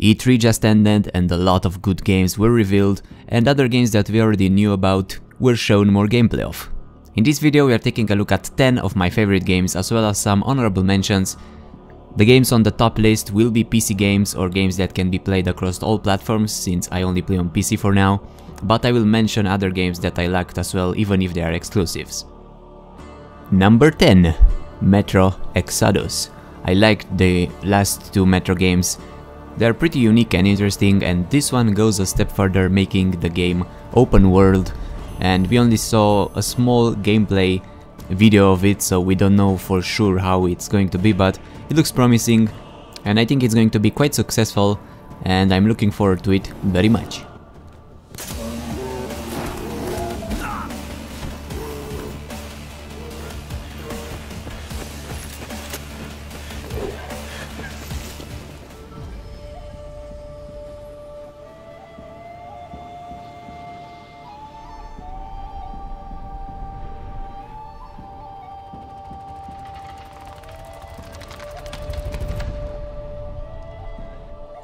E3 just ended and a lot of good games were revealed, and other games that we already knew about were shown more gameplay of. In this video we are taking a look at 10 of my favorite games as well as some honorable mentions. The games on the top list will be PC games or games that can be played across all platforms, since I only play on PC for now, but I will mention other games that I liked as well, even if they are exclusives. Number 10. Metro Exodus. I liked the last two Metro games. They are pretty unique and interesting, and this one goes a step further, making the game open world, and we only saw a small gameplay video of it, so we don't know for sure how it's going to be, but it looks promising and I think it's going to be quite successful, and I'm looking forward to it very much.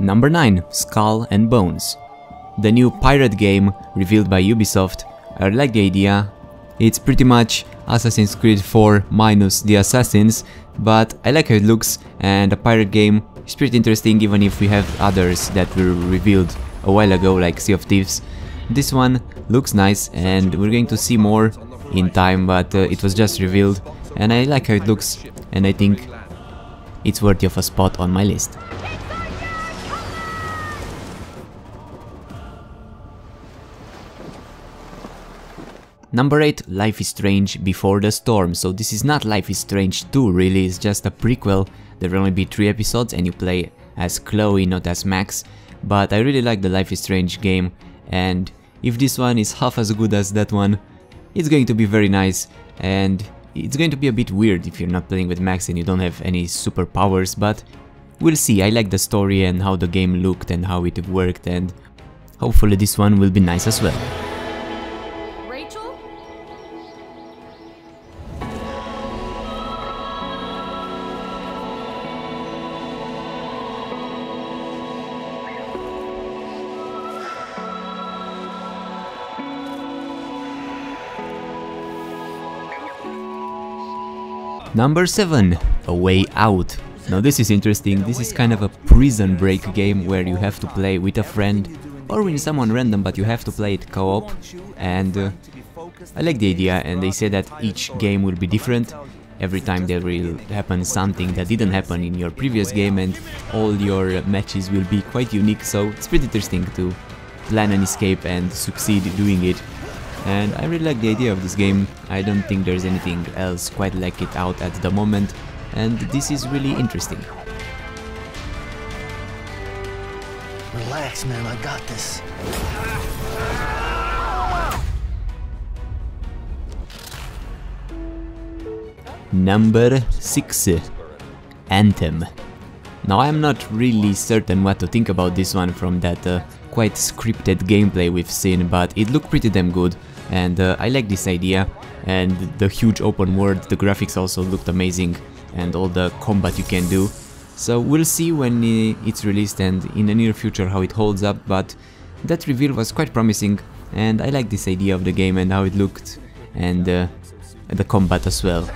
Number 9. Skull and Bones. The new pirate game revealed by Ubisoft. I like the idea. It's pretty much Assassin's Creed 4 minus the assassins, but I like how it looks, and a pirate game is pretty interesting, even if we have others that were revealed a while ago like Sea of Thieves. This one looks nice and we're going to see more in time, but it was just revealed and I like how it looks, and I think it's worthy of a spot on my list. Number 8. Life is Strange Before the Storm. So this is not Life is Strange 2 really, it's just a prequel. There will only be 3 episodes and you play as Chloe, not as Max. But I really like the Life is Strange game, and if this one is half as good as that one, it's going to be very nice, and it's going to be a bit weird if you're not playing with Max and you don't have any superpowers, but we'll see. I like the story and how the game looked and how it worked, and hopefully this one will be nice as well. Number 7. A Way Out. Now this is interesting. This is kind of a prison break game where you have to play with a friend or with someone random, but you have to play it co-op, and I like the idea, and they say that each game will be different. Every time there will happen something that didn't happen in your previous game, and all your matches will be quite unique, so it's pretty interesting to plan an escape and succeed doing it. And I really like the idea of this game. I don't think there's anything else quite like it out at the moment, and this is really interesting. Relax, man, I got this. Number 6. Anthem. Now I'm not really certain what to think about this one from that quite scripted gameplay we've seen, but it looked pretty damn good, and I like this idea, and the huge open world, the graphics also looked amazing, and all the combat you can do. So we'll see when it's released and in the near future how it holds up, but that reveal was quite promising, and I like this idea of the game and how it looked, and the combat as well.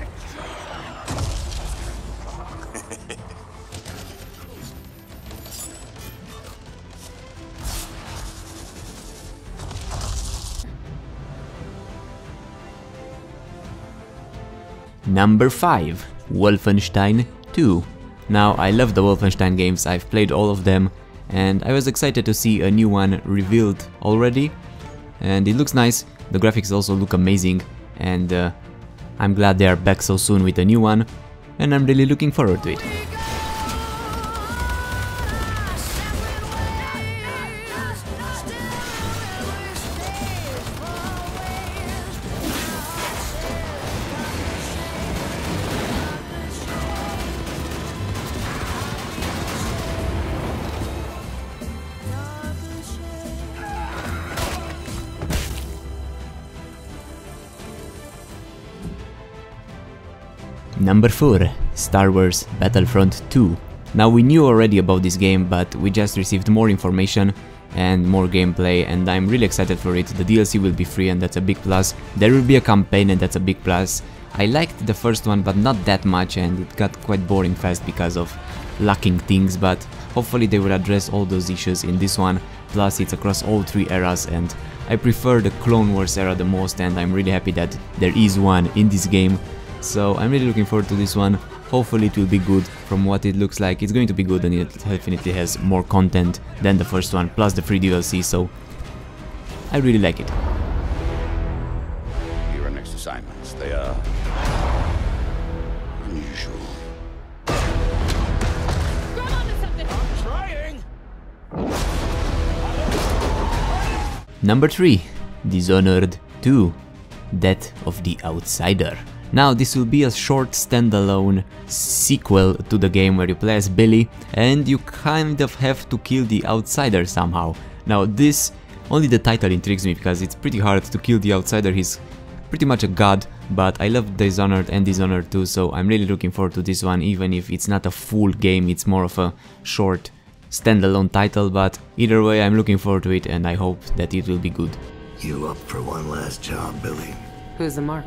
Number 5. Wolfenstein 2. Now I love the Wolfenstein games, I've played all of them, and I was excited to see a new one revealed already, and it looks nice. The graphics also look amazing, and I'm glad they are back so soon with a new one, and I'm really looking forward to it. Number 4. Star Wars Battlefront 2. Now we knew already about this game, but we just received more information and more gameplay, and I'm really excited for it. The DLC will be free and that's a big plus. There will be a campaign and that's a big plus. I liked the first one but not that much, and it got quite boring fast because of lacking things, but hopefully they will address all those issues in this one. Plus it's across all 3 eras, and I prefer the Clone Wars era the most, and I'm really happy that there is one in this game. So I'm really looking forward to this one. Hopefully it will be good. From what it looks like, it's going to be good, and it definitely has more content than the first one, plus the free DLC, so I really like it. Your next assignments, they are unusual. Grab onto something! I'm trying! Number 3. Dishonored 2. Death of the Outsider. Now this will be a short standalone sequel to the game where you play as Billy and you kind of have to kill the outsider somehow. Now this, only the title intrigues me because it's pretty hard to kill the outsider. He's pretty much a god, but I love Dishonored and Dishonored 2, so I'm really looking forward to this one, even if it's not a full game, it's more of a short standalone title, but either way I'm looking forward to it and I hope that it will be good. You up for one last job, Billy? Who's the mark?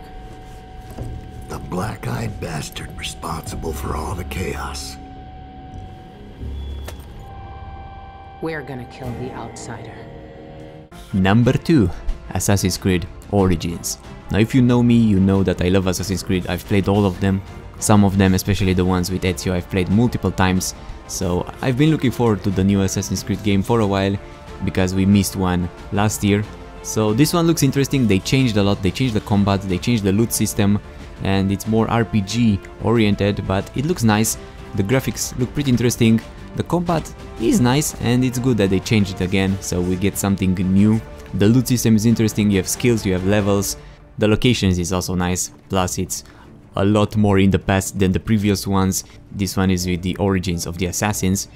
The black-eyed bastard responsible for all the chaos. We're gonna kill the outsider. Number 2. Assassin's Creed Origins. Now if you know me, you know that I love Assassin's Creed. I've played all of them. Some of them, especially the ones with Ezio, I've played multiple times. So I've been looking forward to the new Assassin's Creed game for a while, because we missed one last year. So this one looks interesting. They changed a lot. They changed the combat, they changed the loot system, and it's more RPG oriented, but it looks nice. The graphics look pretty interesting. The combat is nice, and it's good that they changed it again, so we get something new. The loot system is interesting. You have skills, you have levels. The locations is also nice, plus it's a lot more in the past than the previous ones. This one is with the origins of the assassins.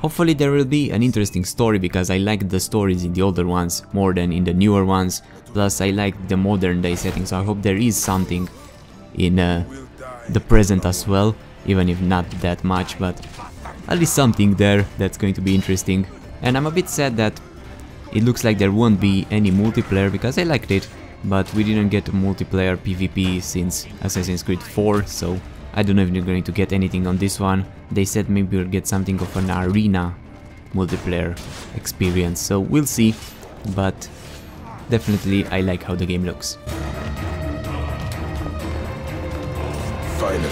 Hopefully there will be an interesting story, because I like the stories in the older ones more than in the newer ones. Plus I like the modern day setting, so I hope there is something in the present as well, even if not that much, but at least something there that's going to be interesting. And I'm a bit sad that it looks like there won't be any multiplayer, because I liked it, but we didn't get multiplayer PvP since Assassin's Creed 4, so I don't know if we're going to get anything on this one. They said maybe we'll get something of an arena multiplayer experience, so we'll see, but definitely I like how the game looks. Finally.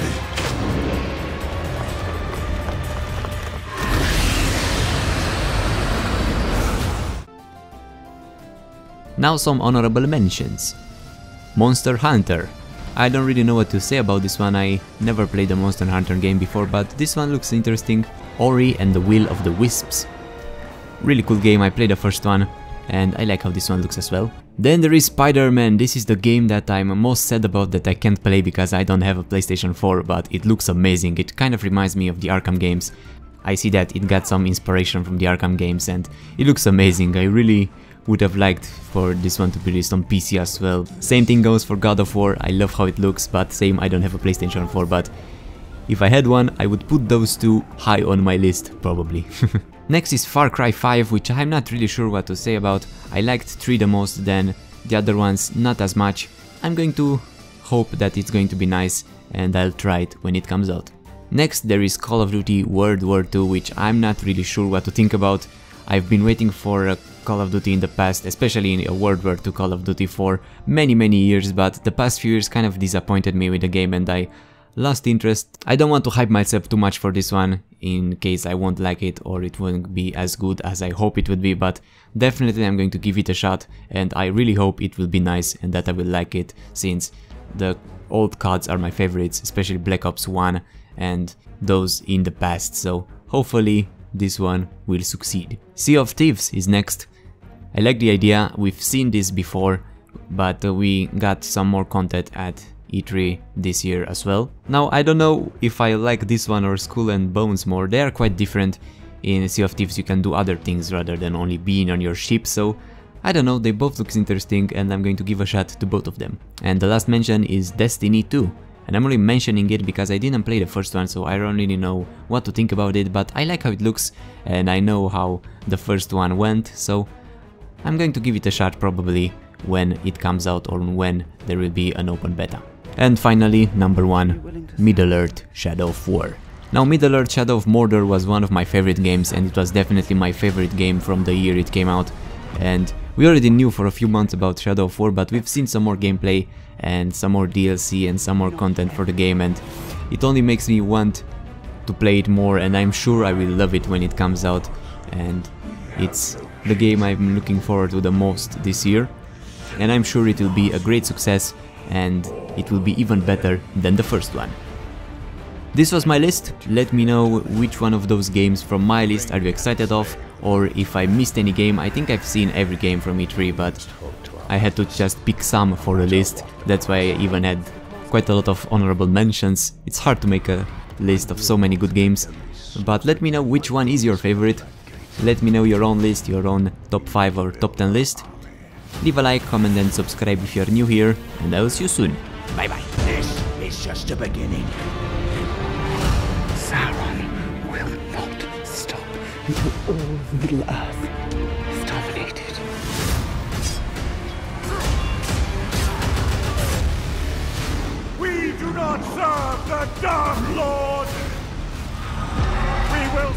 Now some honorable mentions. Monster Hunter. I don't really know what to say about this one. I never played a Monster Hunter game before, but this one looks interesting. Ori and the Will of the Wisps. Really cool game. I played the first one and I like how this one looks as well. Then there is Spider-Man. This is the game that I'm most sad about that I can't play because I don't have a PlayStation 4, but it looks amazing. It kind of reminds me of the Arkham games. I see that it got some inspiration from the Arkham games and it looks amazing. I really would have liked for this one to be released on PC as well. Same thing goes for God of War. I love how it looks, but same, I don't have a PlayStation 4, but if I had one, I would put those two high on my list, probably. Next is Far Cry 5, which I'm not really sure what to say about. I liked 3 the most, then the other ones not as much. I'm going to hope that it's going to be nice, and I'll try it when it comes out. Next there is Call of Duty World War II, which I'm not really sure what to think about. I've been waiting for a Call of Duty in the past, especially in a World War II Call of Duty, for many years, but the past few years kind of disappointed me with the game and I lost interest. I don't want to hype myself too much for this one in case I won't like it or it won't be as good as I hope it would be, but definitely I'm going to give it a shot and I really hope it will be nice and that I will like it, since the old CODs are my favorites, especially Black Ops 1 and those in the past, so hopefully this one will succeed. Sea of Thieves is next. I like the idea. We've seen this before, but we got some more content at E3 this year as well. Now I don't know if I like this one or Skull and Bones more. They are quite different. In Sea of Thieves you can do other things rather than only being on your ship, so I don't know, they both look interesting and I'm going to give a shot to both of them. And the last mention is Destiny 2. and I'm only mentioning it because I didn't play the first one, so I don't really know what to think about it, but I like how it looks and I know how the first one went, so I'm going to give it a shot probably when it comes out or when there will be an open beta. And finally, number 1, Middle-earth: Shadow of War. Now, Middle-earth: Shadow of Mordor was one of my favorite games, and it was definitely my favorite game from the year it came out. And we already knew for a few months about Shadow of War, but we've seen some more gameplay and some more DLC and some more content for the game, and it only makes me want to play it more, and I'm sure I will love it when it comes out, and it's the game I'm looking forward to the most this year, and I'm sure it will be a great success and it will be even better than the first one. This was my list. Let me know which one of those games from my list are you excited of, or if I missed any game. I think I've seen every game from E3, but I had to just pick some for a list. That's why I even had quite a lot of honorable mentions. It's hard to make a list of so many good games, but let me know which one is your favorite. Let me know your own list, your own top 5 or top 10 list. Leave a like, comment and subscribe if you're new here, and I will see you soon. Bye bye. This is just the beginning. Sauron will not stop until all of Middle-earth is dominated. We do not serve the Dark Lord! We will